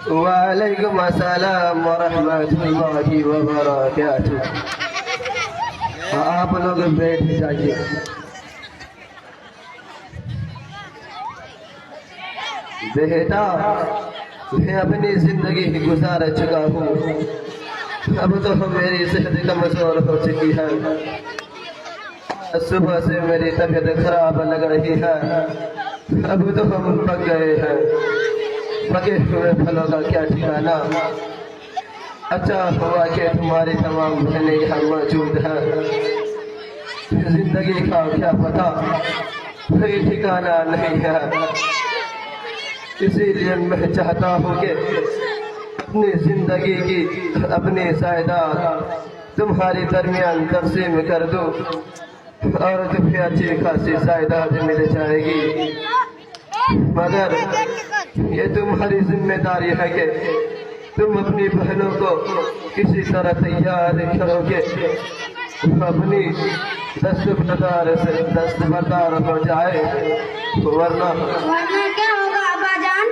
وعلیکم السلام ورحمۃ اللہ وبرکاتہ۔ آپ لوگ بیٹھ جائیے۔ بیٹا، میں اپنی زندگی گزار چکا ہوں، اب تو میری صحت کمزور ہو چکی ہے، صبح سے میری طبیعت خراب لگ رہی ہے، اب تو ہم پک گئے ہیں، پکے ہوئے پھلوں کا کیا ٹھکانا۔ اچھا ہوا کہ تمہاری تمام بہنیں یہاں موجود ہیں، زندگی کا کیا پتہ، کوئی ٹھکانا نہیں ہے، اسی لیے میں چاہتا ہوں کہ اپنی زندگی کی اپنی جائیداد تمہاری درمیان تقسیم کر دوں اور تمہیں اچھی خاصی جائیداد مل جائے گی، مگر یہ تمہاری ذمہ داری ہے کہ تم اپنی بہنوں کو کسی طرح تیار کرو کہ اپنی دستبردار ہو جائے، ورنہ کیا ہوگا ابا جان؟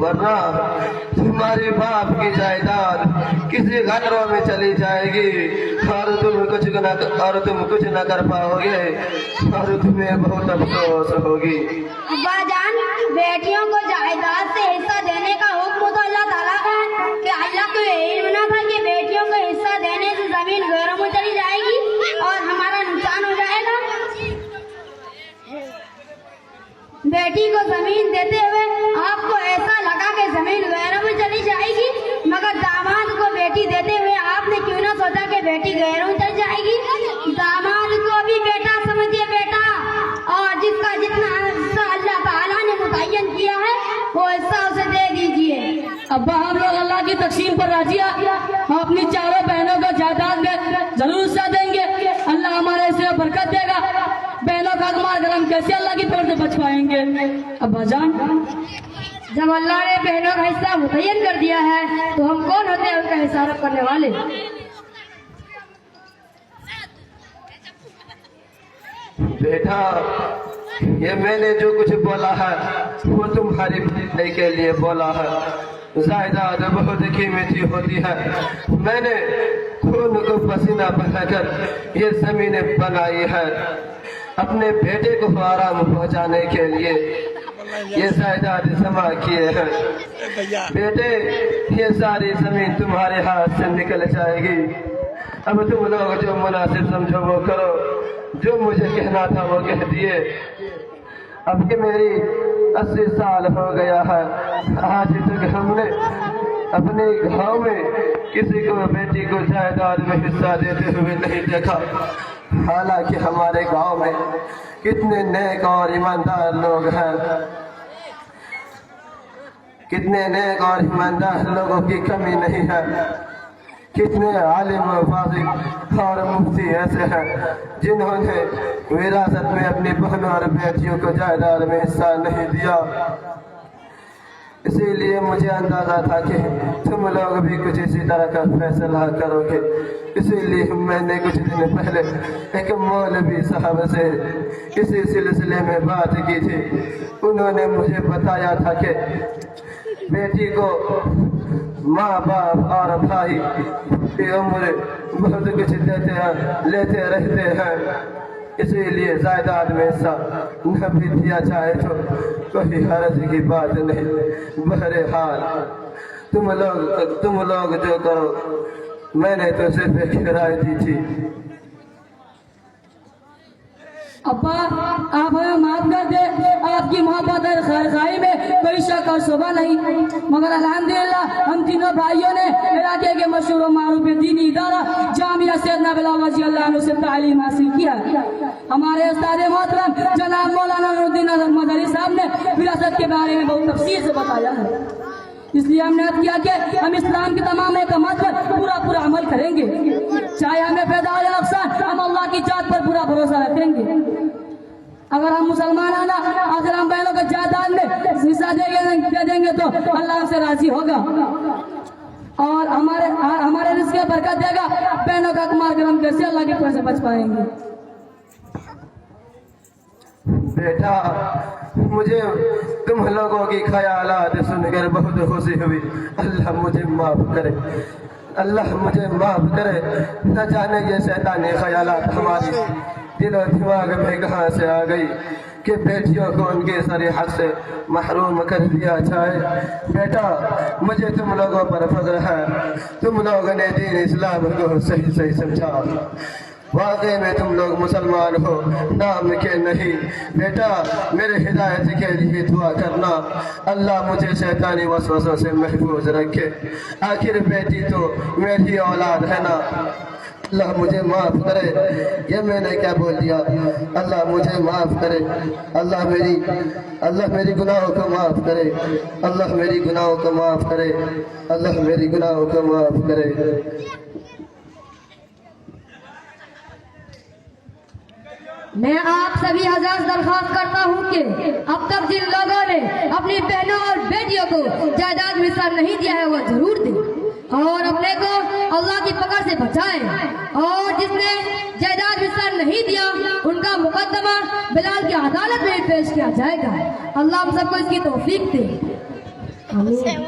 ورنہ تمہارے باپ کی جائیداد کسی غدروں میں چلی جائے گی اور تم کچھ نہ کر پاؤ گے اور تمہیں بہت افسوس ہوگی۔ ابا جان، بیٹیوں کو جائیداد سے حصہ دینے کا حکم تو اللہ تعالیٰ کا ہے، کہ اللہ کو یہ علم نہ تھا کہ بیٹیوں کو حصہ دینے سے زمین غیروں میں چلی جائے گی اور ہمارا نقصان ہو جائے گا۔ بیٹی کو زمین دیتے ہوئے آپ کو ایسا لگا کہ زمین غیروں میں چلی جائے گی، مگر داماد کو بیٹی دیتے ہوئے آپ نے کیوں نہ سوچا کہ بیٹی غیروں میں چلی جائے گی؟ داماد کو بھی بیٹا سمجھیے بیٹا، اور جس کا جتنا حصہ اللہ تعالیٰ نے متعین کیا ہے وہ حصہ اسے دے دیجیے۔ ابا، ہم لوگ اللہ کی تقسیم پر راضی ہیں، ہم اپنی چاروں بہنوں کو جائیداد میں ضرور حصہ دیں گے، اللہ ہمارے اس میں برکت دے گا۔ بہنوں کا گمار کر ہم کیسے اللہ کی پکڑ سے بچ پائیں گے؟ ابا جان، جب اللہ نے بہنوں کا حصہ متعین کر دیا ہے تو ہم کون ہوتے ہیں ان کا حساب کرنے والے؟ بیٹا، یہ میں نے جو کچھ بولا ہے وہ تمہاری بھلائی کے لیے بولا ہے۔ جائیداد بہت قیمتی ہوتی ہے، میں نے خون کو پسینہ بہا کر یہ زمینیں بنائی ہے، اپنے بیٹے کو آرام پہنچانے کے لیے یہ جائیداد جمع کیے ہیں۔ بیٹے، یہ ساری زمین تمہارے ہاتھ سے نکل جائے گی، اب تم لوگ جو مناسب سمجھو وہ کرو، جو مجھے کہنا تھا وہ کہہ دیے۔ اب کہ میری 80 سال ہو گیا ہے، آج تک ہم نے اپنے گاؤں میں کسی کو بیٹی کو جائیداد میں حصہ دیتے ہوئے نہیں دیکھا، حالانکہ ہمارے گاؤں میں کتنے نیک اور ایماندار لوگ ہیں، کتنے نیک اور ایماندار لوگوں کی کمی نہیں ہے، کتنے عالم و فاضل اور مفتی ایسے ہیں جنہوں نے وراثت میں اپنی بہنوں اور بیٹیوں کو جائیداد میں حصہ نہیں دیا۔ اسی لیے مجھے اندازہ تھا کہ تم لوگ بھی کچھ اسی طرح کا فیصلہ کرو گے، اسی لیے میں نے کچھ دن پہلے ایک مولوی صاحب سے اسی سلسلے میں بات کی تھی۔ انہوں نے مجھے بتایا تھا کہ بیٹی کو ماں باپ اور بھائی کی عمر بہت کچھ لیتے رہتے ہیں، اسی لیے جائیداد میں حصہ نہ بھی دیا جائے تو کوئی حرج کی بات نہیں۔ بہرحال تم لوگ جو کرو، میں نے تو صرف ایک رائے دی تھی۔ ابا، آپ ہمیں معاف کر دیں، آپ کی محبت اور خیرخواہی میں کوئی شک اور شبہ نہیں، مگر الحمدللہ ہم تینوں بھائیوں نے علاقے کے مشہور و معروف دینی ادارہ جامعہ سیدنا بلال رضی اللہ عنہ سے تعلیم حاصل کیا۔ ہمارے استاد محترم جناب مولانا نور الدین احمد علی صاحب نے وراثت کے بارے میں بہت تفصیل سے بتایا ہے، اس لیے ہم نے عہد کیا کہ ہم اسلام کے تمام احکامات پر پورا عمل کریں گے، چاہے ہمیں پیدا ہو یا نقصان، ہم اللہ کی ذات پر پورا بھروسہ رکھیں گے۔ اگر ہم مسلمان ہیں نا، اگر ہم بہنوں کو جائیداد میں حصہ دے دیں گے تو اللہ ہم سے راضی ہوگا اور ہمارے رزق میں برکت دے گا۔ بہنوں کا کمال کر ہم کیسے اللہ کے پیسے بچ پائیں گے؟ بیٹا مجھے تم لوگوں کی خیالات سن کر بہت خوشی ہوئی. اللہ مجھے معاف کرے, اللہ مجھے معاف کرے. نہ جانے یہ شیطانی خیالات ہماری دل و دماغ میں کہاں سے آ گئی کہ بیٹیوں کو ان کے سارے حق سے محروم کر دیا جائے. بیٹا مجھے تم لوگوں پر فضل ہے, تم لوگوں نے دین اسلام کو صحیح صحیح سمجھا. واقعی میں تم لوگ مسلمان ہو, نام کے نہیں. بیٹا میرے ہدایت کے لیے دعا کرنا, اللہ مجھے شیطانی وسوسوں سے محفوظ رکھے. آخر بیٹی تو میری اولاد ہے نا. اللہ مجھے معاف کرے, یہ میں نے کیا بول دیا. اللہ مجھے معاف کرے, اللہ میری گناہوں کو معاف کرے, اللہ میری گناہوں کو معاف کرے, اللہ میری گناہوں کو معاف کرے. میں آپ سبھی حضرات درخواست کرتا ہوں کہ اب تک جن لوگوں نے اپنی بہنوں اور بیٹیوں کو جائیداد میں حصہ نہیں دیا ہے وہ ضرور دیں اور اپنے کو اللہ کی پکڑ سے بچائیں. اور جس نے جائیداد میں حصہ نہیں دیا ان کا مقدمہ بلال کی عدالت میں پیش کیا جائے گا. اللہ ہم سب کو اس کی توفیق دے. آمین.